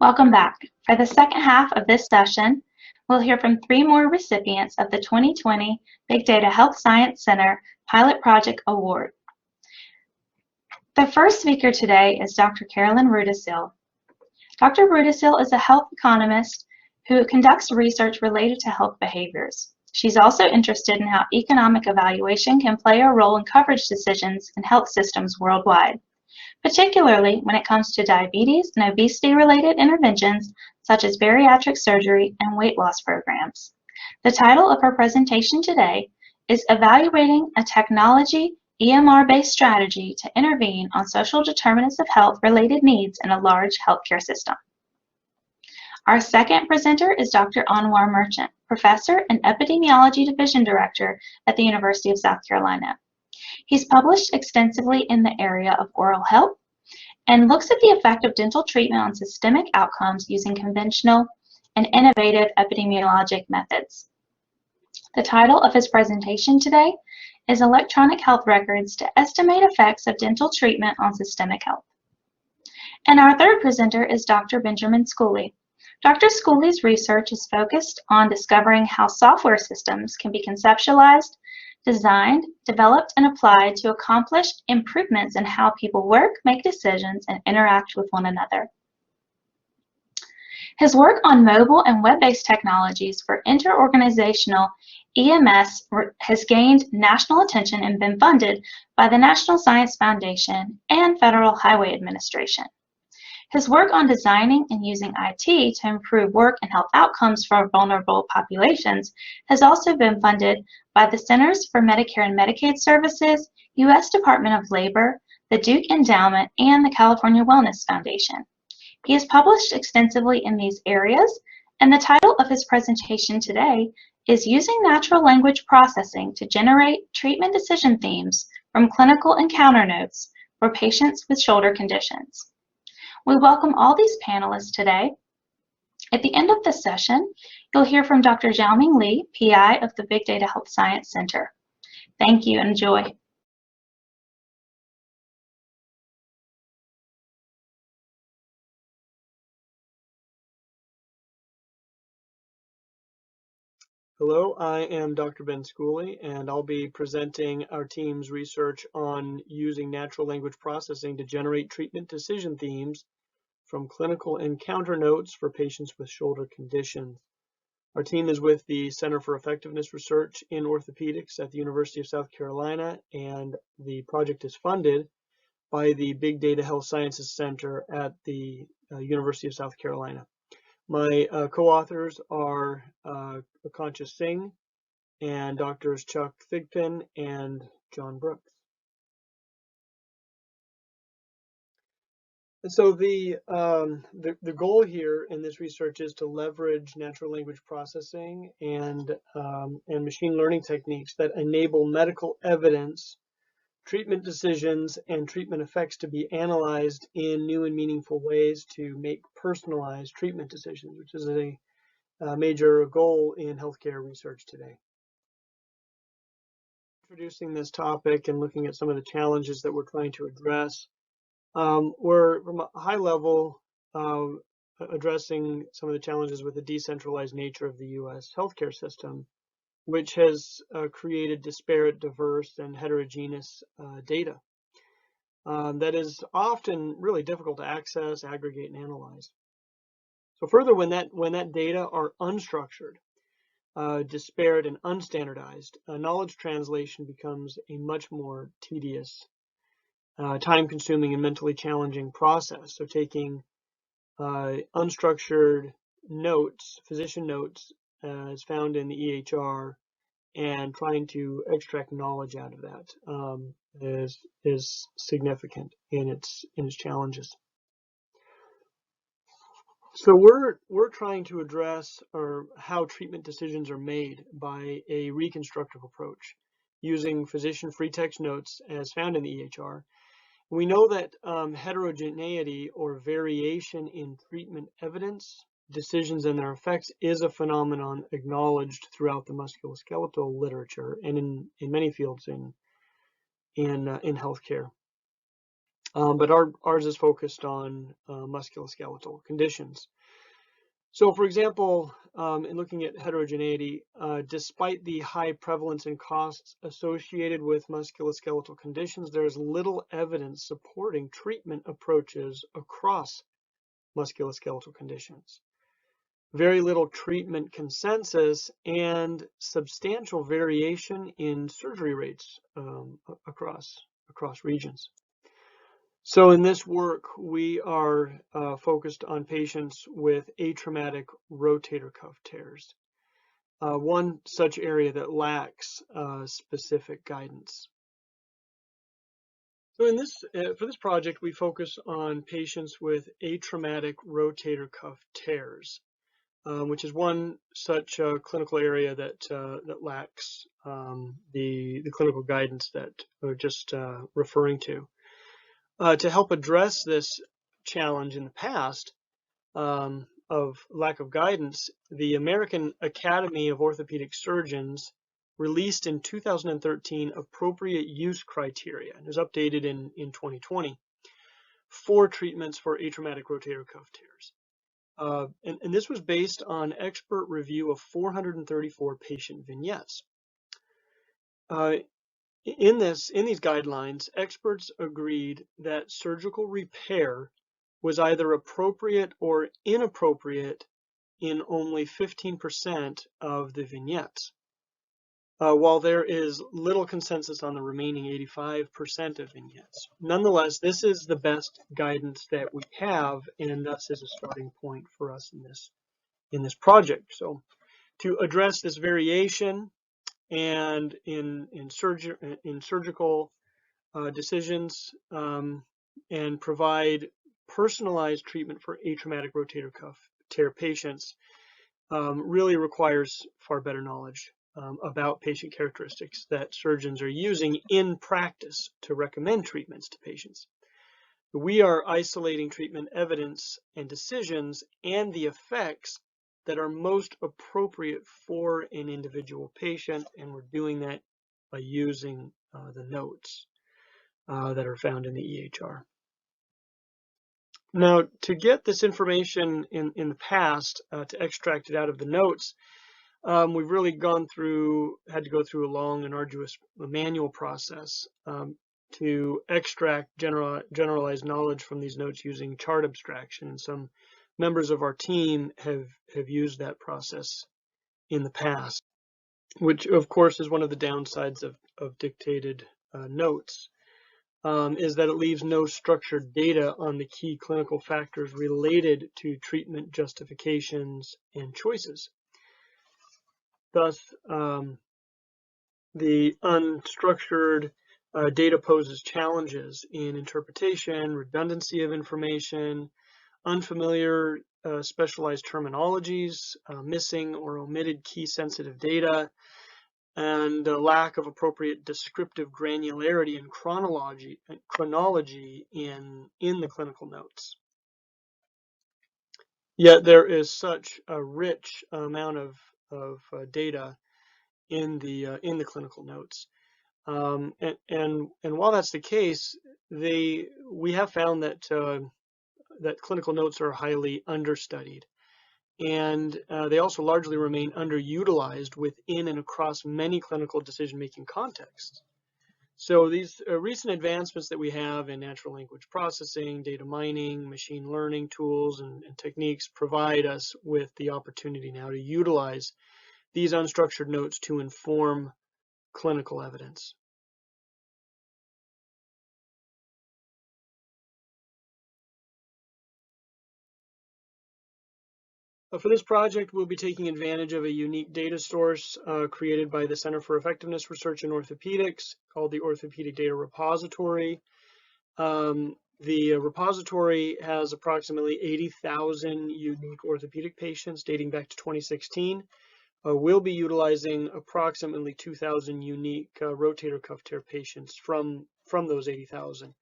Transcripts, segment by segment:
Welcome back. For the second half of this session, we'll hear from 3 more recipients of the 2020 Big Data Health Science Center Pilot Project Award. The first speaker today is Dr. Carolyn Rudisil. Dr. Rudisil is a health economist who conducts research related to health behaviors. She's also interested in how economic evaluation can play a role in coverage decisions in health systems worldwide, particularly when it comes to diabetes and obesity-related interventions such as bariatric surgery and weight loss programs. The title of her presentation today is Evaluating a Technology EMR-Based Strategy to Intervene on Social Determinants of Health-Related Needs in a Large Healthcare System. Our second presenter is Dr. Anwar Merchant, Professor and Epidemiology Division Director at the University of South Carolina. He's published extensively in the area of oral health and looks at the effect of dental treatment on systemic outcomes using conventional and innovative epidemiologic methods. The title of his presentation today is Electronic Health Records to Estimate Effects of Dental Treatment on Systemic Health. And our third presenter is Dr. Benjamin Schooley. Dr. Schooley's research is focused on discovering how software systems can be conceptualized, designed, developed, and applied to accomplish improvements in how people work, make decisions, and interact with one another. His work on mobile and web-based technologies for interorganizational EMS has gained national attention and been funded by the National Science Foundation and Federal Highway Administration. His work on designing and using IT to improve work and health outcomes for vulnerable populations has also been funded by the Centers for Medicare and Medicaid Services, U.S. Department of Labor, the Duke Endowment, and the California Wellness Foundation. He has published extensively in these areas, and the title of his presentation today is Using Natural Language Processing to Generate Treatment Decision Themes from Clinical Encounter Notes for Patients with Shoulder Conditions. We welcome all these panelists today. At the end of the session, you'll hear from Dr. Xiaoming Li, PI of the Big Data Health Science Center. Thank you and enjoy. Hello, I am Dr. Ben Schooley, and I'll be presenting our team's research on using natural language processing to generate treatment decision themes from clinical encounter notes for patients with shoulder conditions. Our team is with the Center for Effectiveness Research in Orthopedics at the University of South Carolina, and the project is funded by the Big Data Health Sciences Center at the University of South Carolina. My co-authors are Akansha Singh and Drs. Chuck Thigpen and John Brooks. And so the goal here in this research is to leverage natural language processing and machine learning techniques that enable medical evidence, treatment decisions, and treatment effects to be analyzed in new and meaningful ways to make personalized treatment decisions, which is a major goal in healthcare research today. Introducing this topic and looking at some of the challenges that we're trying to address, we're from a high level addressing some of the challenges with the decentralized nature of the U.S. healthcare system, which has created disparate, diverse, and heterogeneous data that is often really difficult to access, aggregate, and analyze. So further, when that data are unstructured, disparate, and unstandardized, knowledge translation becomes a much more tedious, time-consuming, and mentally challenging process. So taking unstructured notes, physician notes, as found in the EHR, and trying to extract knowledge out of that is significant in its challenges. So we're trying to address how treatment decisions are made by a reconstructive approach using physician free text notes as found in the EHR. We know that heterogeneity or variation in treatment evidence, decisions, and their effects is a phenomenon acknowledged throughout the musculoskeletal literature and in many fields in healthcare. but ours is focused on musculoskeletal conditions. So, for example, in looking at heterogeneity, despite the high prevalence and costs associated with musculoskeletal conditions, there is little evidence supporting treatment approaches across musculoskeletal conditions. Very little treatment consensus and substantial variation in surgery rates across regions. So in this work, we are focused on patients with atraumatic rotator cuff tears, one such area that lacks specific guidance. So in this, for this project, we focus on patients with atraumatic rotator cuff tears, which is one such clinical area that that lacks the clinical guidance that we're just referring to. To help address this challenge in the past of lack of guidance, the American Academy of Orthopedic Surgeons released in 2013 appropriate use criteria, and it was updated in 2020, for treatments for atraumatic rotator cuff tears. And this was based on expert review of 434 patient vignettes. In these guidelines, experts agreed that surgical repair was either appropriate or inappropriate in only 15% of the vignettes, while there is little consensus on the remaining 85% of vignettes. Nonetheless, this is the best guidance that we have, and thus is a starting point for us in this project. So, to address this variation and in surgical decisions and provide personalized treatment for atraumatic rotator cuff tear patients really requires far better knowledge about patient characteristics that surgeons are using in practice to recommend treatments to patients. We are isolating treatment evidence and decisions and the effects that are most appropriate for an individual patient, and we're doing that by using the notes that are found in the EHR. Now, to get this information in the past, to extract it out of the notes, we've really had to go through a long and arduous manual process to extract generalized knowledge from these notes using chart abstraction, and some members of our team have used that process in the past, which of course is one of the downsides of dictated notes, is that it leaves no structured data on the key clinical factors related to treatment justifications and choices. Thus, the unstructured data poses challenges in interpretation, redundancy of information, unfamiliar specialized terminologies, missing or omitted key sensitive data, and a lack of appropriate descriptive granularity and chronology in the clinical notes. Yet there is such a rich amount of data in the clinical notes, and while that's the case, we have found that that clinical notes are highly understudied, and they also largely remain underutilized within and across many clinical decision-making contexts. So these recent advancements that we have in natural language processing, data mining, machine learning tools and techniques provide us with the opportunity now to utilize these unstructured notes to inform clinical evidence. For this project, we'll be taking advantage of a unique data source created by the Center for Effectiveness Research in Orthopedics called the Orthopedic Data Repository. The repository has approximately 80,000 unique orthopedic patients dating back to 2016. We'll be utilizing approximately 2,000 unique rotator cuff tear patients from those 80,000.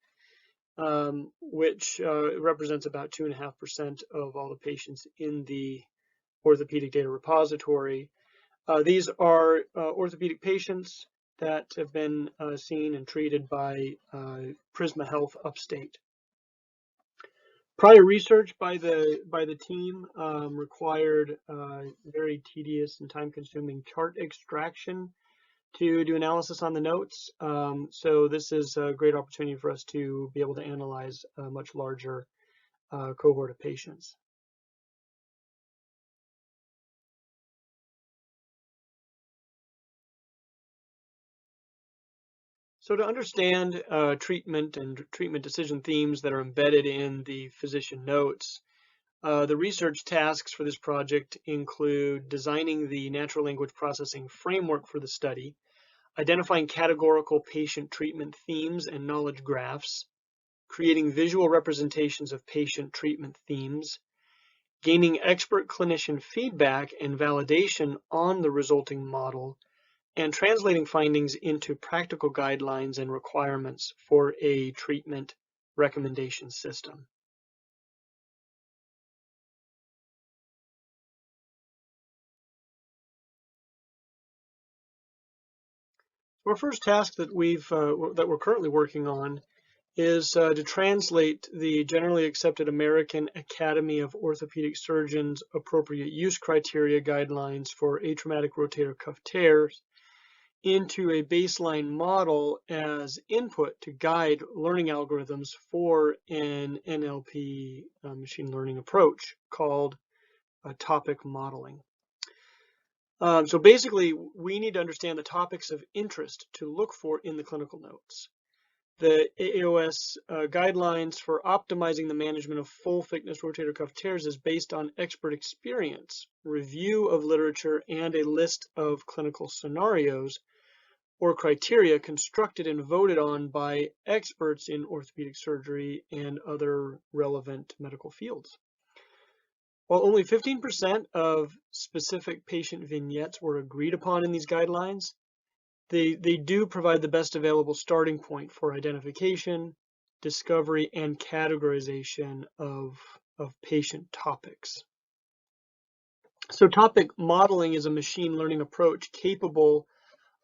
Which represents about 2.5% of all the patients in the Orthopedic Data Repository. These are orthopedic patients that have been seen and treated by Prisma Health Upstate. Prior research by the team required very tedious and time-consuming chart extraction to do analysis on the notes. So this is a great opportunity for us to be able to analyze a much larger cohort of patients. So to understand treatment and treatment decision themes that are embedded in the physician notes, the research tasks for this project include designing the natural language processing framework for the study, identifying categorical patient treatment themes and knowledge graphs, creating visual representations of patient treatment themes, gaining expert clinician feedback and validation on the resulting model, and translating findings into practical guidelines and requirements for a treatment recommendation system. Our first task that we're currently working on is to translate the generally accepted American Academy of Orthopedic Surgeons appropriate use criteria guidelines for atraumatic rotator cuff tears into a baseline model as input to guide learning algorithms for an NLP machine learning approach called topic modeling. So basically, we need to understand the topics of interest to look for in the clinical notes. The AAOS guidelines for optimizing the management of full thickness rotator cuff tears is based on expert experience, review of literature, and a list of clinical scenarios or criteria constructed and voted on by experts in orthopedic surgery and other relevant medical fields. While only 15% of specific patient vignettes were agreed upon in these guidelines, they do provide the best available starting point for identification, discovery, and categorization of patient topics. So topic modeling is a machine learning approach capable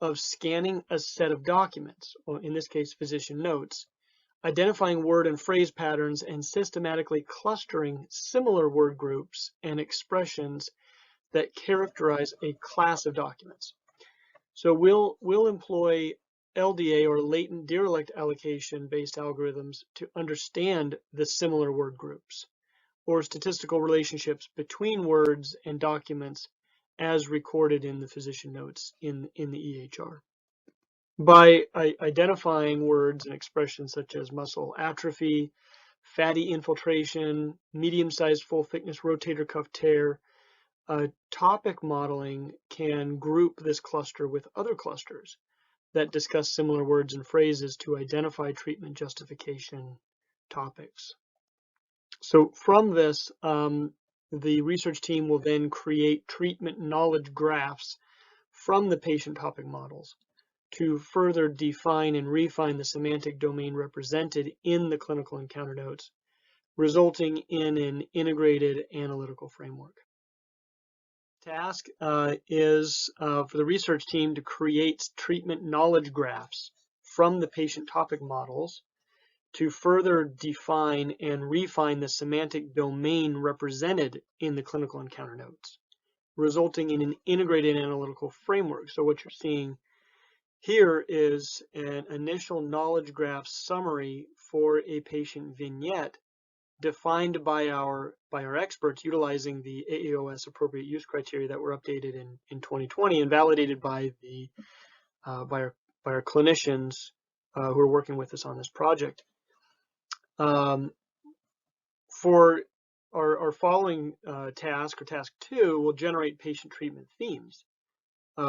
of scanning a set of documents, or in this case, physician notes, identifying word and phrase patterns, and systematically clustering similar word groups and expressions that characterize a class of documents. So we'll employ LDA, or latent derelict allocation based algorithms, to understand the similar word groups or statistical relationships between words and documents as recorded in the physician notes in the EHR. By identifying words and expressions such as muscle atrophy, fatty infiltration, medium-sized full thickness rotator cuff tear, topic modeling can group this cluster with other clusters that discuss similar words and phrases to identify treatment justification topics. So from this, the research team will then create treatment knowledge graphs from the patient topic models to further define and refine the semantic domain represented in the clinical encounter notes, resulting in an integrated analytical framework. Task is for the research team to create treatment knowledge graphs from the patient topic models to further define and refine the semantic domain represented in the clinical encounter notes, resulting in an integrated analytical framework. So what you're seeing here is an initial knowledge graph summary for a patient vignette defined by our experts utilizing the AAOS appropriate use criteria that were updated in 2020 and validated by our clinicians who are working with us on this project. For our following task, or task 2, will generate patient treatment themes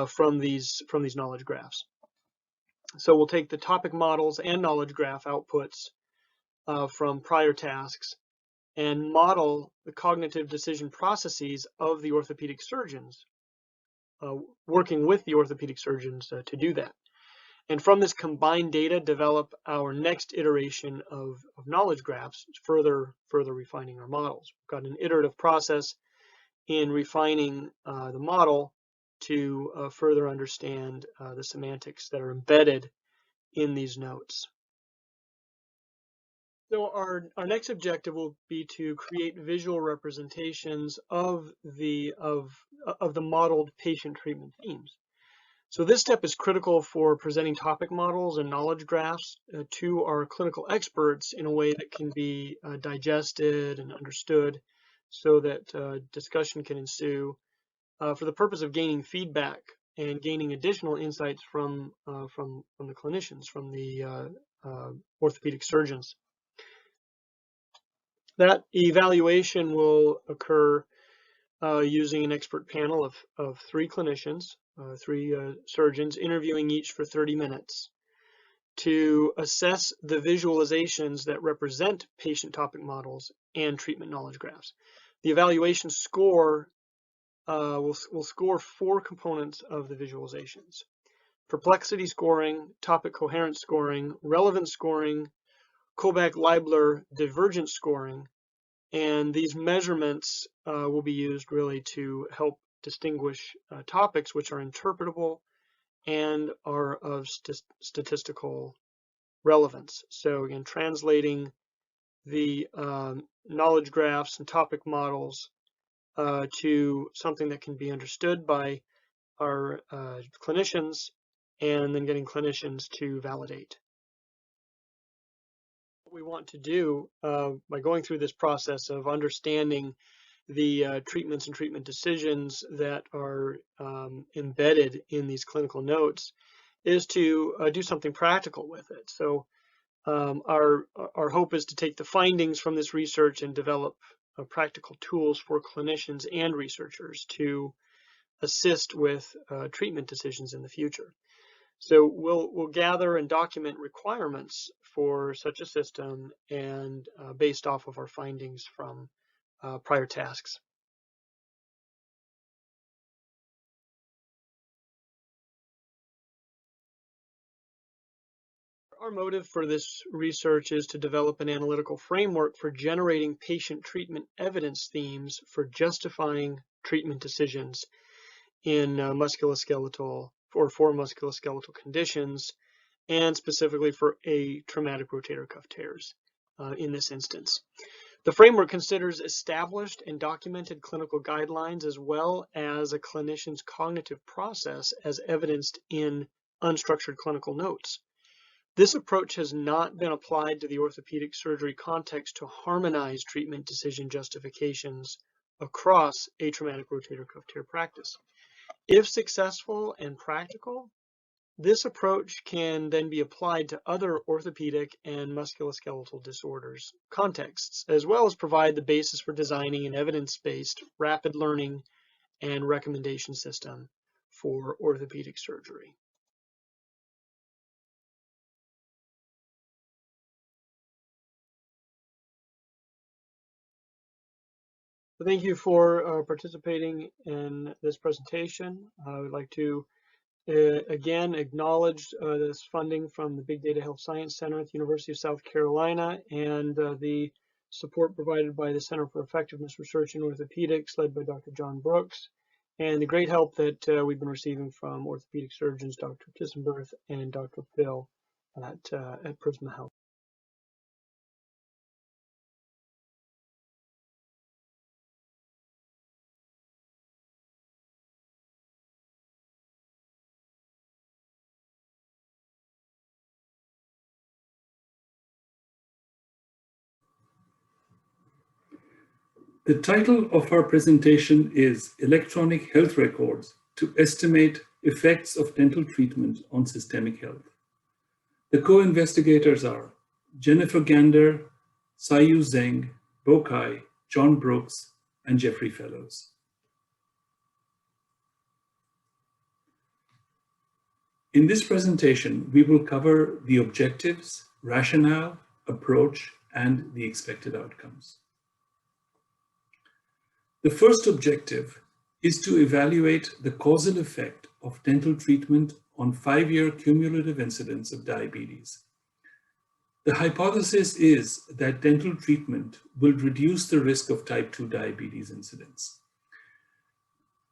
from these knowledge graphs. So we'll take the topic models and knowledge graph outputs from prior tasks and model the cognitive decision processes of the orthopedic surgeons, working with the orthopedic surgeons to do that. And from this combined data, develop our next iteration of knowledge graphs, further refining our models. We've got an iterative process in refining the model to further understand the semantics that are embedded in these notes. So our next objective will be to create visual representations of the modeled patient treatment themes. So this step is critical for presenting topic models and knowledge graphs to our clinical experts in a way that can be digested and understood so that discussion can ensue for the purpose of gaining feedback and gaining additional insights from the clinicians, from the orthopedic surgeons. That evaluation will occur using an expert panel of 3 clinicians, 3 surgeons, interviewing each for 30 minutes to assess the visualizations that represent patient topic models and treatment knowledge graphs. The evaluation score will score 4 components of the visualizations: perplexity scoring, topic coherence scoring, relevance scoring, Kullback-Leibler divergence scoring. And these measurements will be used really to help distinguish topics which are interpretable and are of statistical relevance. So again, translating the knowledge graphs and topic models to something that can be understood by our clinicians, and then getting clinicians to validate. What we want to do by going through this process of understanding the treatments and treatment decisions that are embedded in these clinical notes is to do something practical with it. So our hope is to take the findings from this research and develop practical tools for clinicians and researchers to assist with treatment decisions in the future. So we'll gather and document requirements for such a system, and based off of our findings from prior tasks. Our motive for this research is to develop an analytical framework for generating patient treatment evidence themes for justifying treatment decisions in musculoskeletal or for musculoskeletal conditions, and specifically for traumatic rotator cuff tears in this instance. The framework considers established and documented clinical guidelines as well as a clinician's cognitive process as evidenced in unstructured clinical notes. This approach has not been applied to the orthopedic surgery context to harmonize treatment decision justifications across a traumatic rotator cuff tear practice. If successful and practical, this approach can then be applied to other orthopedic and musculoskeletal disorders contexts, as well as provide the basis for designing an evidence-based rapid learning and recommendation system for orthopedic surgery. Thank you for participating in this presentation. I would like to again acknowledge this funding from the Big Data Health Science Center at the University of South Carolina and the support provided by the Center for Effectiveness Research in Orthopedics, led by Dr. John Brooks, and the great help that we've been receiving from orthopedic surgeons Dr. Tissenberth and Dr. Phil at Prisma Health. The title of our presentation is Electronic Health Records to Estimate Effects of Dental Treatment on Systemic Health. The co-investigators are Jennifer Gander, Sayu Zeng, Bo Kai, John Brooks, and Jeffrey Fellows. In this presentation, we will cover the objectives, rationale, approach, and the expected outcomes. The first objective is to evaluate the causal effect of dental treatment on 5-year cumulative incidence of diabetes. The hypothesis is that dental treatment will reduce the risk of type 2 diabetes incidence.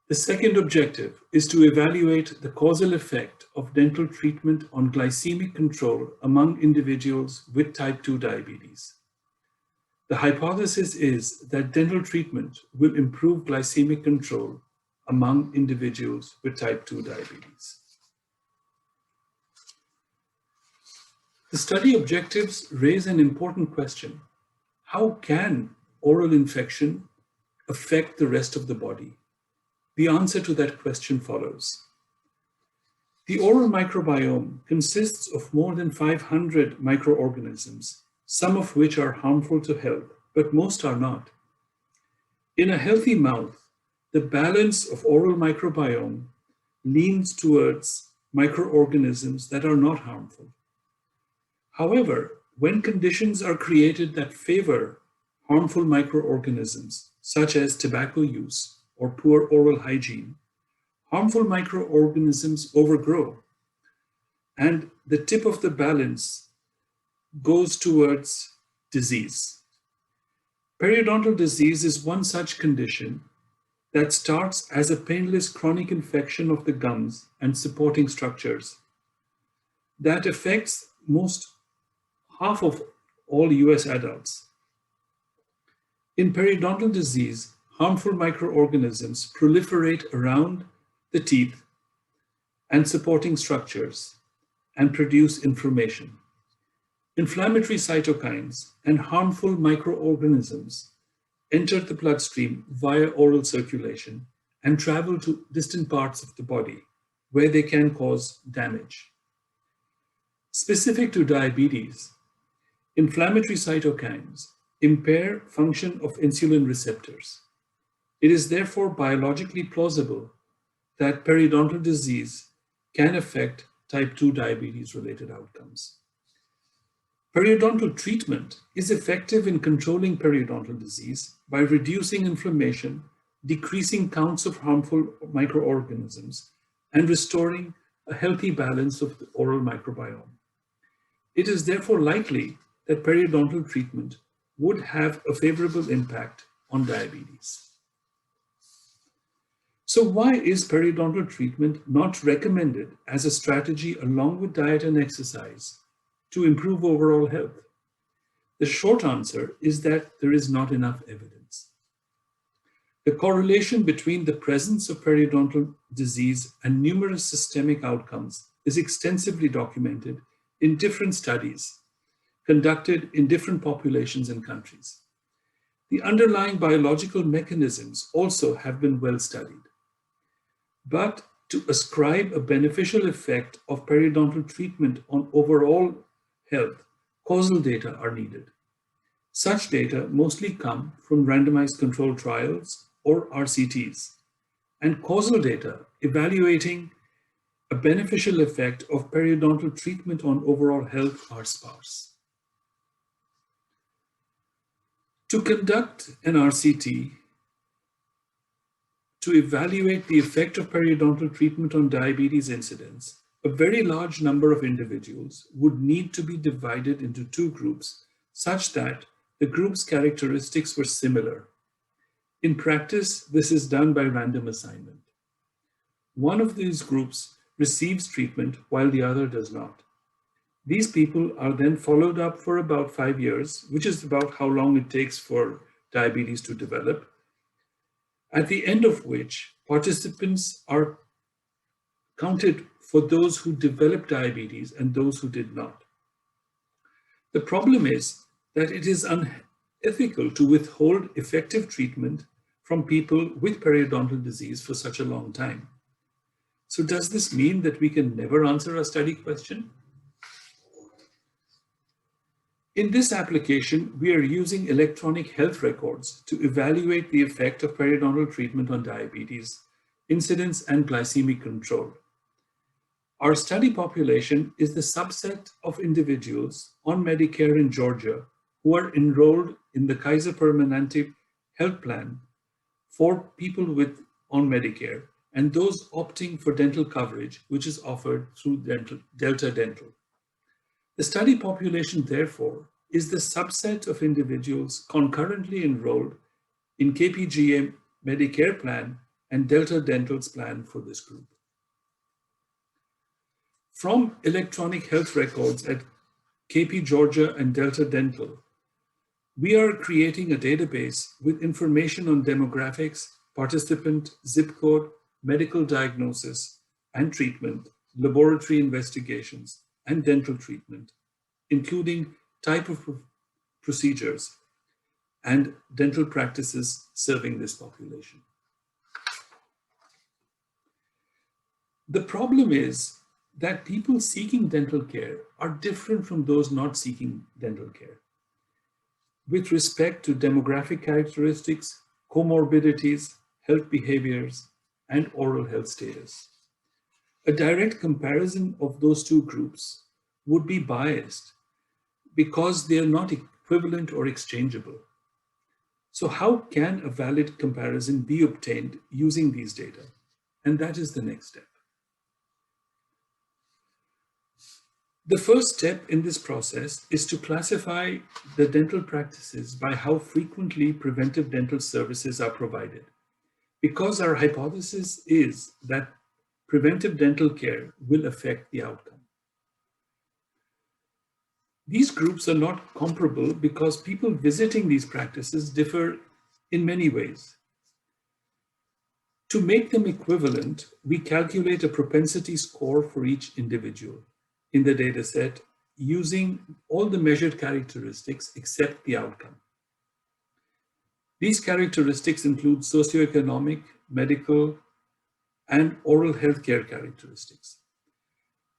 The second objective is to evaluate the causal effect of dental treatment on glycemic control among individuals with type 2 diabetes. The hypothesis is that dental treatment will improve glycemic control among individuals with type 2 diabetes. The study objectives raise an important question. How can oral infection affect the rest of the body? The answer to that question follows. The oral microbiome consists of more than 500 microorganisms, some of which are harmful to health, but most are not. In a healthy mouth, the balance of oral microbiome leans towards microorganisms that are not harmful. However, when conditions are created that favor harmful microorganisms, such as tobacco use or poor oral hygiene, harmful microorganisms overgrow, and the tip of the balance goes towards disease. Periodontal disease is one such condition that starts as a painless chronic infection of the gums and supporting structures that affects half of all US adults. In periodontal disease, harmful microorganisms proliferate around the teeth and supporting structures and produce inflammation. Inflammatory cytokines and harmful microorganisms enter the bloodstream via oral circulation and travel to distant parts of the body where they can cause damage. Specific to diabetes, inflammatory cytokines impair function of insulin receptors. It is therefore biologically plausible that periodontal disease can affect type 2 diabetes-related outcomes. Periodontal treatment is effective in controlling periodontal disease by reducing inflammation, decreasing counts of harmful microorganisms, and restoring a healthy balance of the oral microbiome. It is therefore likely that periodontal treatment would have a favorable impact on diabetes. So why is periodontal treatment not recommended as a strategy along with diet and exercise to improve overall health? The short answer is that there is not enough evidence. The correlation between the presence of periodontal disease and numerous systemic outcomes is extensively documented in different studies conducted in different populations and countries. The underlying biological mechanisms also have been well studied. But to ascribe a beneficial effect of periodontal treatment on overall health, causal data are needed. Such data mostly come from randomized controlled trials or RCTs, and causal data evaluating a beneficial effect of periodontal treatment on overall health are sparse. To conduct an RCT to evaluate the effect of periodontal treatment on diabetes incidence, a very large number of individuals would need to be divided into two groups such that the group's characteristics were similar. In practice, this is done by random assignment. One of these groups receives treatment while the other does not. These people are then followed up for about 5 years, which is about how long it takes for diabetes to develop, at the end of which participants are counted for those who developed diabetes and those who did not. The problem is that it is unethical to withhold effective treatment from people with periodontal disease for such a long time. So does this mean that we can never answer a study question? In this application, we are using electronic health records to evaluate the effect of periodontal treatment on diabetes, incidence, and glycemic control. Our study population is the subset of individuals on Medicare in Georgia who are enrolled in the Kaiser Permanente health plan for people on Medicare and those opting for dental coverage, which is offered through Delta Dental. The study population, therefore, is the subset of individuals concurrently enrolled in KPGA Medicare plan and Delta Dental's plan for this group. From electronic health records at KP Georgia and Delta Dental, We are creating a database with information on demographics, participant, zip code, medical diagnosis and treatment, laboratory investigations, and dental treatment, including type of procedures and dental practices serving this population. The problem is that people seeking dental care are different from those not seeking dental care with respect to demographic characteristics, comorbidities, health behaviors, and oral health status. A direct comparison of those two groups would be biased because they are not equivalent or exchangeable. So how can a valid comparison be obtained using these data? And that is the next step. The first step in this process is to classify the dental practices by how frequently preventive dental services are provided, because our hypothesis is that preventive dental care will affect the outcome. These groups are not comparable because people visiting these practices differ in many ways. To make them equivalent, we calculate a propensity score for each individual in the data set using all the measured characteristics except the outcome. These characteristics include socioeconomic, medical, and oral healthcare characteristics.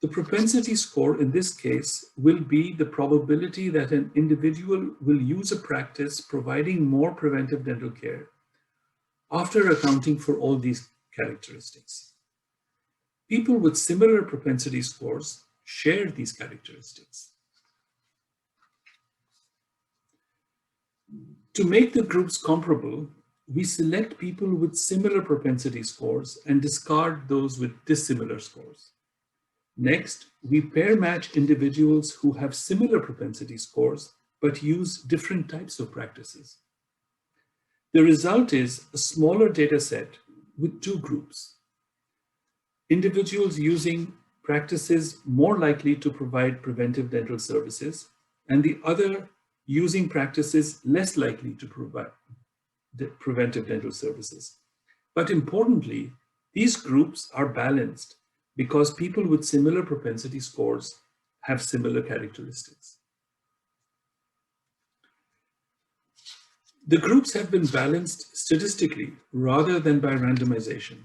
The propensity score in this case will be the probability that an individual will use a practice providing more preventive dental care after accounting for all these characteristics. People with similar propensity scores share these characteristics. To make the groups comparable, we select people with similar propensity scores and discard those with dissimilar scores. Next, we pair match individuals who have similar propensity scores but use different types of practices. The result is a smaller data set with two groups. Individuals using practices more likely to provide preventive dental services, and the other using practices less likely to provide preventive dental services. But importantly, these groups are balanced because people with similar propensity scores have similar characteristics. The groups have been balanced statistically rather than by randomization,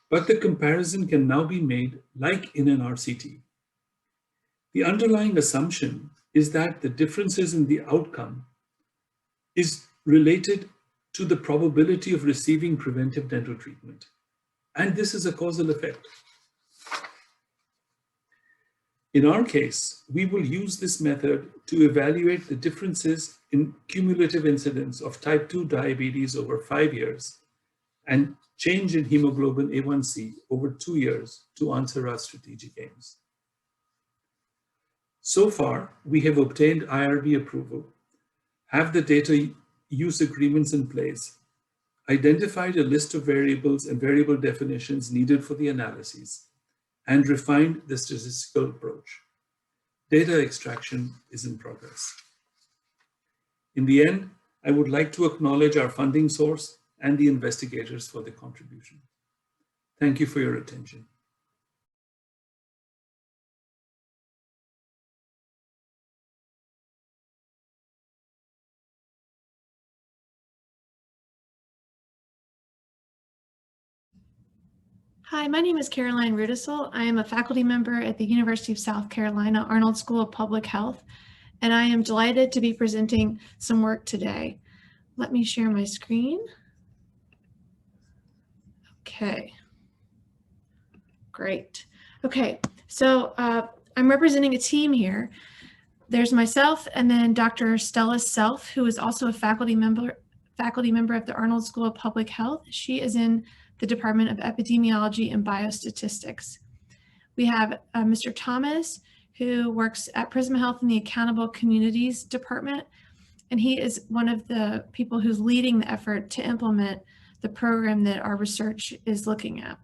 but the comparison can now be made like in an RCT. The underlying assumption is that the differences in the outcome is related to the probability of receiving preventive dental treatment. And this is a causal effect. In our case, we will use this method to evaluate the differences in cumulative incidence of type 2 diabetes over 5 years and change in hemoglobin A1C over 2 years to answer our strategic aims. So far, we have obtained IRB approval, have the data use agreements in place, identified a list of variables and variable definitions needed for the analyses, and refined the statistical approach. Data extraction is in progress. In the end, I would like to acknowledge our funding source and the investigators for their contribution. Thank you for your attention. Hi, my name is Carolyn Rudisil. I am a faculty member at the University of South Carolina Arnold School of Public Health, and I am delighted to be presenting some work today. Let me share my screen. Okay, great. Okay, so I'm representing a team here. There's myself and then Dr. Stella Self, who is also a faculty member of the Arnold School of Public Health. She is in the Department of Epidemiology and Biostatistics. We have Mr. Thomas, who works at Prisma Health in the Accountable Communities Department, and he is one of the people who's leading the effort to implement the program that our research is looking at.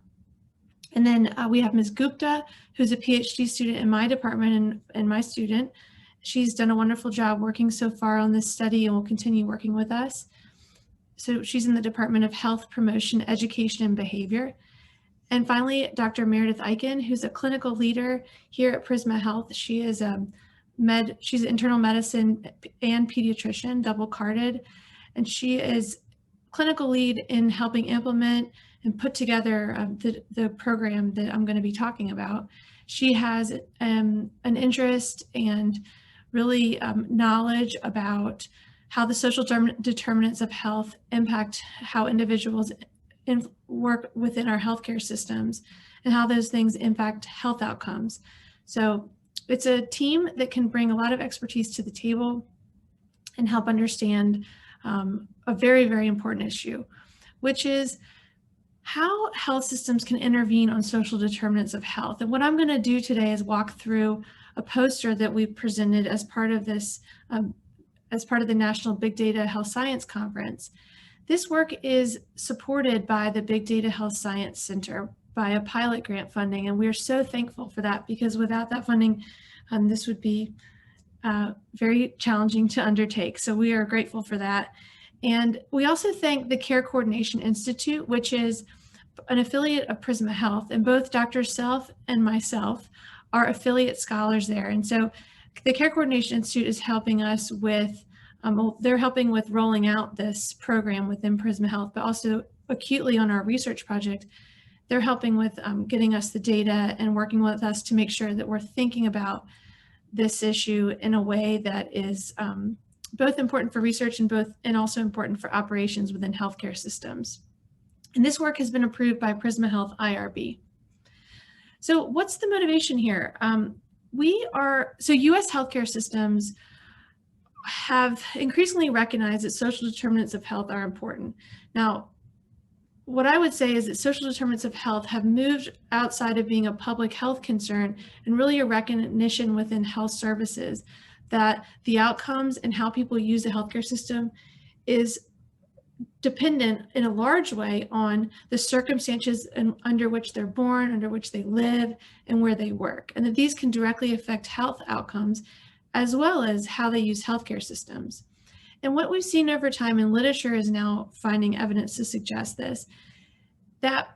And then we have Ms. Gupta, who's a PhD student in my department and my student. She's done a wonderful job working so far on this study and will continue working with us. So she's in the Department of Health Promotion, Education, and Behavior. And finally, Dr. Meredith Eichen, who's a clinical leader here at Prisma Health. She is she's an internal medicine and pediatrician, double carded, and she is clinical lead in helping implement and put together the program that I'm going to be talking about. She has an interest and really knowledge about how the social determinants of health impact how individuals work within our healthcare systems and how those things impact health outcomes. So it's a team that can bring a lot of expertise to the table and help understand a very, very important issue, which is how health systems can intervene on social determinants of health. And what I'm going to do today is walk through a poster that we presented as part of this, as part of the National Big Data Health Science Conference. This work is supported by the Big Data Health Science Center by a pilot grant funding, and we are so thankful for that, because without that funding, this would be very challenging to undertake. So we are grateful for that. And we also thank the Care Coordination Institute, which is an affiliate of Prisma Health, and both Dr. Self and myself are affiliate scholars there. And so the Care Coordination Institute is helping us with, they're helping with rolling out this program within Prisma Health, but also acutely on our research project, they're helping with getting us the data and working with us to make sure that we're thinking about this issue in a way that is both important for research and also important for operations within healthcare systems. And this work has been approved by Prisma Health IRB. So what's the motivation here? So US healthcare systems have increasingly recognized that social determinants of health are important. Now, what I would say is that social determinants of health have moved outside of being a public health concern and really a recognition within health services that the outcomes and how people use the healthcare system is dependent in a large way on the circumstances under which they're born, under which they live, and where they work, and that these can directly affect health outcomes as well as how they use healthcare systems. And what we've seen over time, and literature is now finding evidence to suggest this, that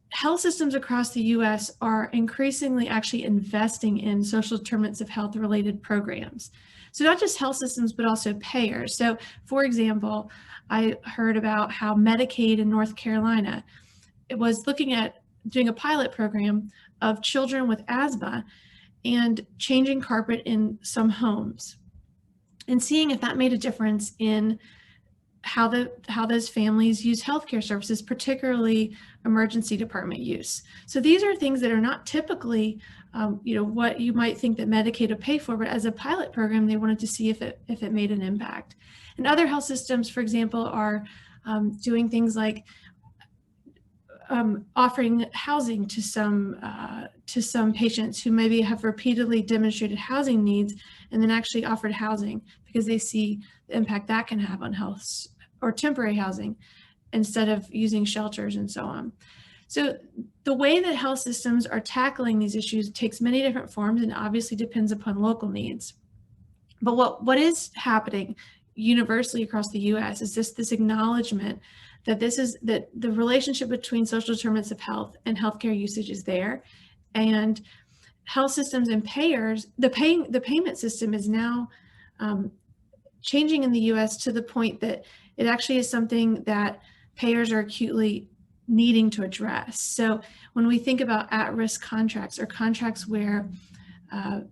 health systems across the US are increasingly actually investing in social determinants of health related programs. So not just health systems, but also payers. So for example, I heard about how Medicaid in North Carolina, it was looking at doing a pilot program of children with asthma and changing carpet in some homes and seeing if that made a difference in how those families use healthcare services, particularly emergency department use. So these are things that are not typically, what you might think that Medicaid would pay for, but as a pilot program, they wanted to see if it made an impact. And other health systems, for example, are doing things like offering housing to some patients who maybe have repeatedly demonstrated housing needs, and then actually offered housing because they see the impact that can have on health, or temporary housing instead of using shelters and so on. So the way that health systems are tackling these issues takes many different forms and obviously depends upon local needs. But what is happening universally across the US is this acknowledgement that that the relationship between social determinants of health and healthcare usage is there, and health systems and payers, the payment system is now changing in the US to the point that it actually is something that payers are acutely needing to address. So when we think about at-risk contracts or contracts where a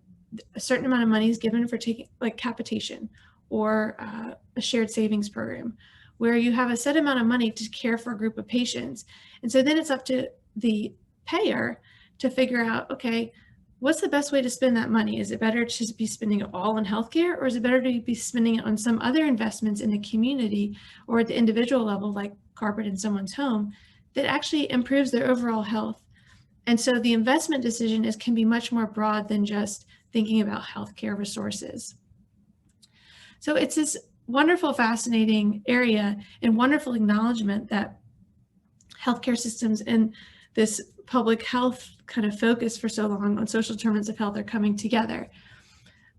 certain amount of money is given for taking, like capitation or a shared savings program, where you have a set amount of money to care for a group of patients. And so then it's up to the payer to figure out, okay, what's the best way to spend that money? Is it better to be spending it all on healthcare, or is it better to be spending it on some other investments in the community or at the individual level, like carpet in someone's home, that actually improves their overall health? And so the investment decision can be much more broad than just thinking about healthcare resources. So it's this wonderful, fascinating area and wonderful acknowledgement that healthcare systems and this public health kind of focus for so long on social determinants of health are coming together.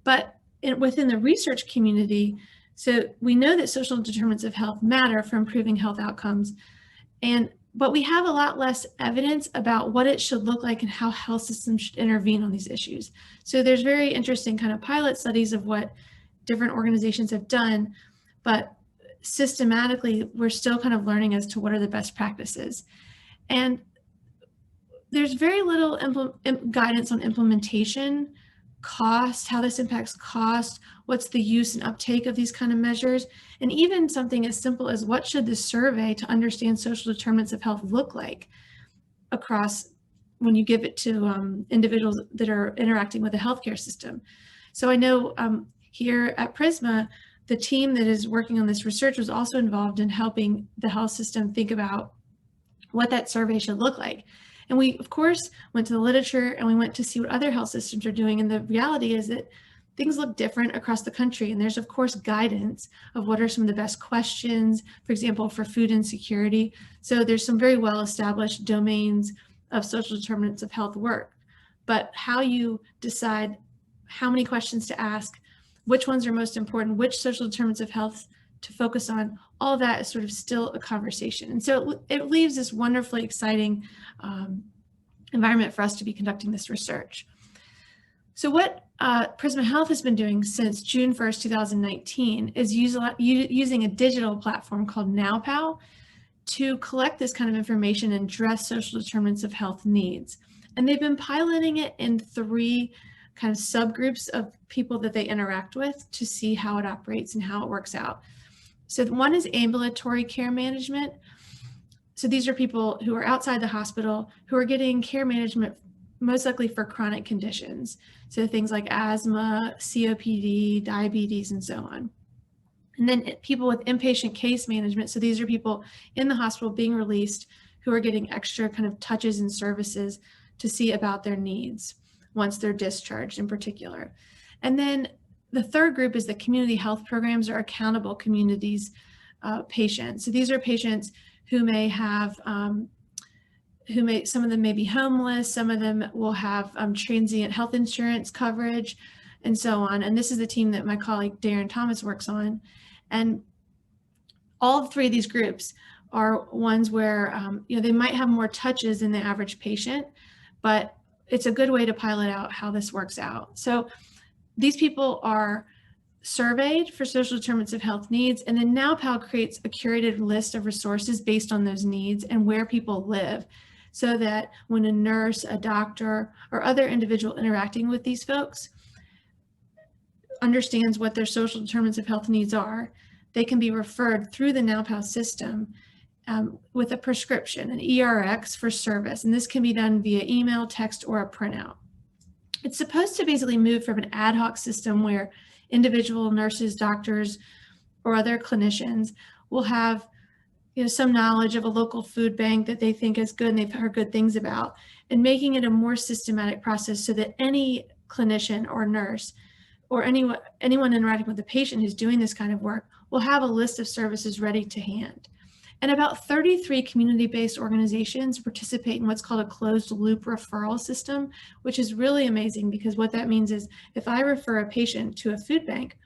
But within the research community, so we know that social determinants of health matter for improving health outcomes, but we have a lot less evidence about what it should look like and how health systems should intervene on these issues. So there's very interesting kind of pilot studies of what different organizations have done, but systematically, we're still kind of learning as to what are the best practices. And there's very little guidance on implementation, cost, how this impacts cost, what's the use and uptake of these kind of measures, and even something as simple as what should the survey to understand social determinants of health look like across when you give it to individuals that are interacting with the healthcare system. So I know here at Prisma, the team that is working on this research was also involved in helping the health system think about what that survey should look like. And we, of course, went to the literature and we went to see what other health systems are doing. And the reality is that things look different across the country. And there's, of course, guidance of what are some of the best questions, for example, for food insecurity. So there's some very well-established domains of social determinants of health work. But how you decide how many questions to ask, which ones are most important, which social determinants of health to focus on, all of that is sort of still a conversation. And so it leaves this wonderfully exciting environment for us to be conducting this research. So what Prisma Health has been doing since June 1st, 2019 is using a digital platform called NowPow to collect this kind of information and address social determinants of health needs. And they've been piloting it in 3 kind of subgroups of people that they interact with to see how it operates and how it works out. So one is ambulatory care management. So these are people who are outside the hospital who are getting care management most likely for chronic conditions. So things like asthma, COPD, diabetes, and so on. And then people with inpatient case management. So these are people in the hospital being released who are getting extra kind of touches and services to see about their needs once they're discharged in particular. And then the third group is the community health programs or accountable communities patients. So these are patients who may have, some of them may be homeless, some of them will have transient health insurance coverage, and so on. And this is the team that my colleague Darren Thomas works on. And all 3 of these groups are ones where they might have more touches than the average patient, but it's a good way to pilot out how this works out. So these people are surveyed for social determinants of health needs, and then NowPow creates a curated list of resources based on those needs and where people live, so that when a nurse, a doctor, or other individual interacting with these folks understands what their social determinants of health needs are, they can be referred through the NowPow system with a prescription, an ERX for service. And this can be done via email, text, or a printout. It's supposed to basically move from an ad hoc system where individual nurses, doctors, or other clinicians will have some knowledge of a local food bank that they think is good and they've heard good things about, and making it a more systematic process so that any clinician or nurse or anyone interacting with the patient who's doing this kind of work will have a list of services ready to hand. And about 33 community-based organizations participate in what's called a closed loop referral system, which is really amazing because what that means is if I refer a patient to a food bank,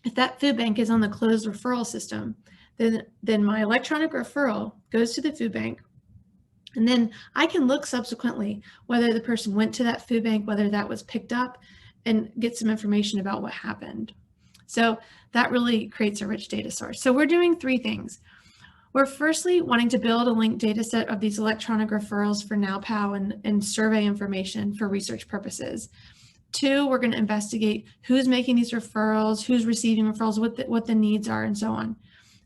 if that food bank is on the closed referral system, then my electronic referral goes to the food bank. And then I can look subsequently whether the person went to that food bank, whether that was picked up, and get some information about what happened. So that really creates a rich data source. So we're doing 3 things. We're firstly wanting to build a linked data set of these electronic referrals for NowPow and survey information for research purposes. 2, we're going to investigate who's making these referrals, who's receiving referrals, what the needs are, and so on.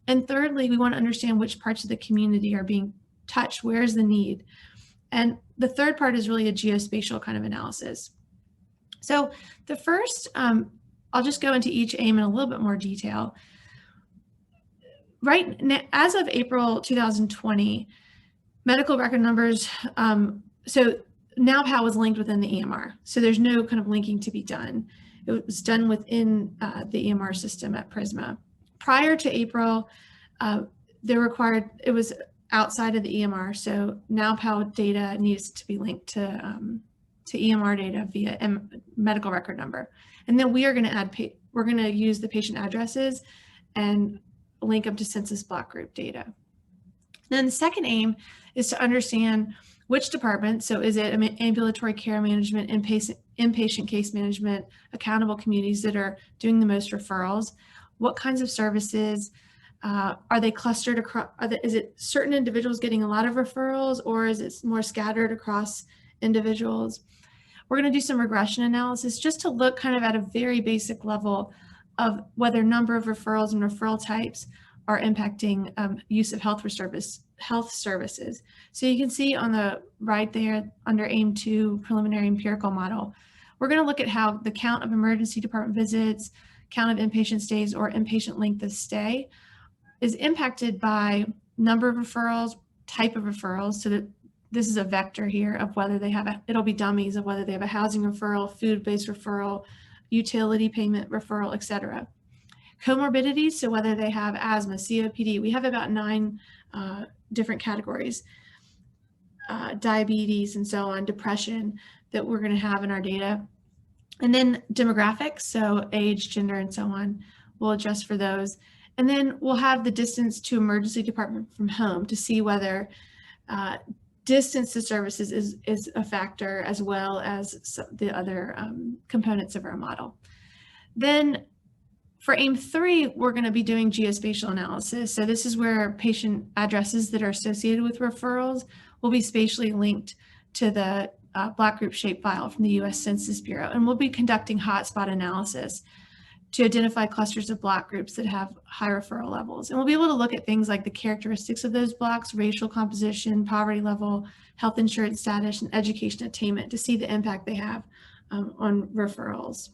And thirdly, we want to understand which parts of the community are being touched, where's the need. And the third part is really a geospatial kind of analysis. So the first, I'll just go into each aim in a little bit more detail. Right now, as of April 2020, medical record numbers, so NowPow was linked within the EMR. So there's no kind of linking to be done. It was done within the EMR system at Prisma. Prior to April, it was outside of the EMR. So NowPow data needs to be linked to to EMR data via medical record number. And then we are going to add, we're going to use the patient addresses and link them to census block group data. Then the second aim is to understand which department, so is it ambulatory care management, inpatient case management, accountable communities that are doing the most referrals, what kinds of services, are they clustered across, is it certain individuals getting a lot of referrals, or is it more scattered across individuals? We're going to do some regression analysis just to look kind of at a very basic level of whether number of referrals and referral types are impacting use of health services. So you can see on the right there under aim 2 preliminary empirical model, we're going to look at how the count of emergency department visits, count of inpatient stays, or inpatient length of stay is impacted by number of referrals, type of referrals. So that this is a vector here of whether they have it'll be dummies of whether they have a housing referral, food-based referral, utility payment referral, etc. Comorbidities, so whether they have asthma, COPD, we have about 9 different categories, diabetes and so on, depression, that we're going to have in our data. And then demographics, so age, gender, and so on, we'll adjust for those. And then we'll have the distance to emergency department from home to see whether distance to services is a factor, as well as the other components of our model. Then for aim 3, we're going to be doing geospatial analysis. So this is where patient addresses that are associated with referrals will be spatially linked to the block group shapefile from the U.S. Census Bureau. And we'll be conducting hotspot analysis to identify clusters of block groups that have high referral levels. And we'll be able to look at things like the characteristics of those blocks, racial composition, poverty level, health insurance status, and education attainment to see the impact they have on referrals.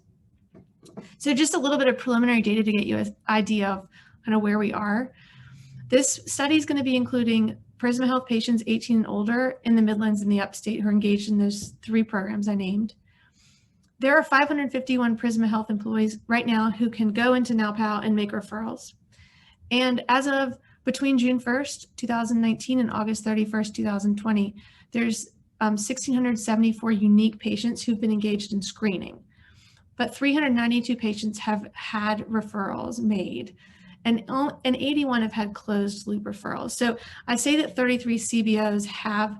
So just a little bit of preliminary data to get you an idea of kind of where we are. This study is going to be including Prisma Health patients 18 and older in the Midlands and the Upstate who are engaged in those 3 programs I named. There are 551 Prisma Health employees right now who can go into NowPow and make referrals. And as of between June 1st, 2019 and August 31st, 2020, there's 1,674 unique patients who've been engaged in screening. But 392 patients have had referrals made, and 81 have had closed loop referrals. So I say that 33 CBOs have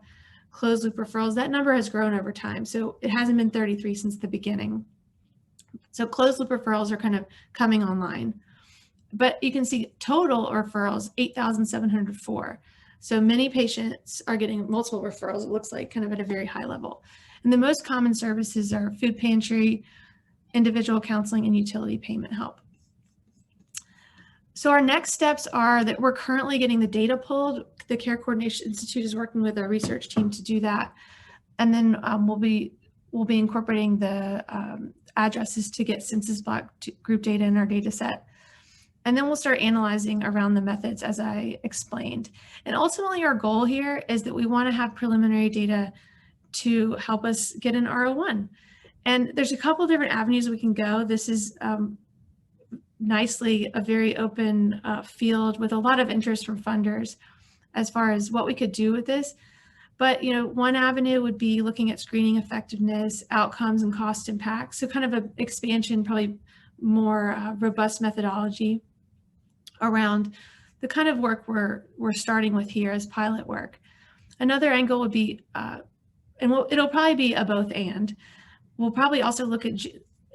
closed loop referrals. That number has grown over time. So it hasn't been 33 since the beginning. So closed loop referrals are kind of coming online. But you can see total referrals, 8,704. So many patients are getting multiple referrals, it looks like, kind of at a very high level. And the most common services are food pantry, individual counseling, and utility payment help. So our next steps are that we're currently getting the data pulled. The Care Coordination Institute is working with our research team to do that. And then we'll be incorporating the addresses to get census block group data in our data set. And then we'll start analyzing around the methods as I explained. And ultimately our goal here is that we want to have preliminary data to help us get an R01. And there's a couple different avenues we can go. This is nicely a very open field with a lot of interest from funders as far as what we could do with this. But one avenue would be looking at screening effectiveness, outcomes, and cost impact. So kind of an expansion, probably more robust methodology around the kind of work we're starting with here as pilot work. Another angle would be, it'll probably be a both and. We'll probably also look at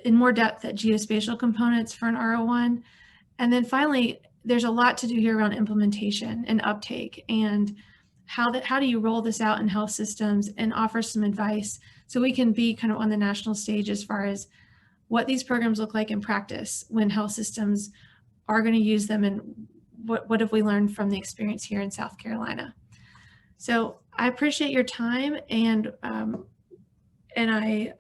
in more depth at geospatial components for an R01. And then finally, there's a lot to do here around implementation and uptake, and how do you roll this out in health systems and offer some advice so we can be kind of on the national stage as far as what these programs look like in practice when health systems are going to use them, and what have we learned from the experience here in South Carolina. So I appreciate your time, and I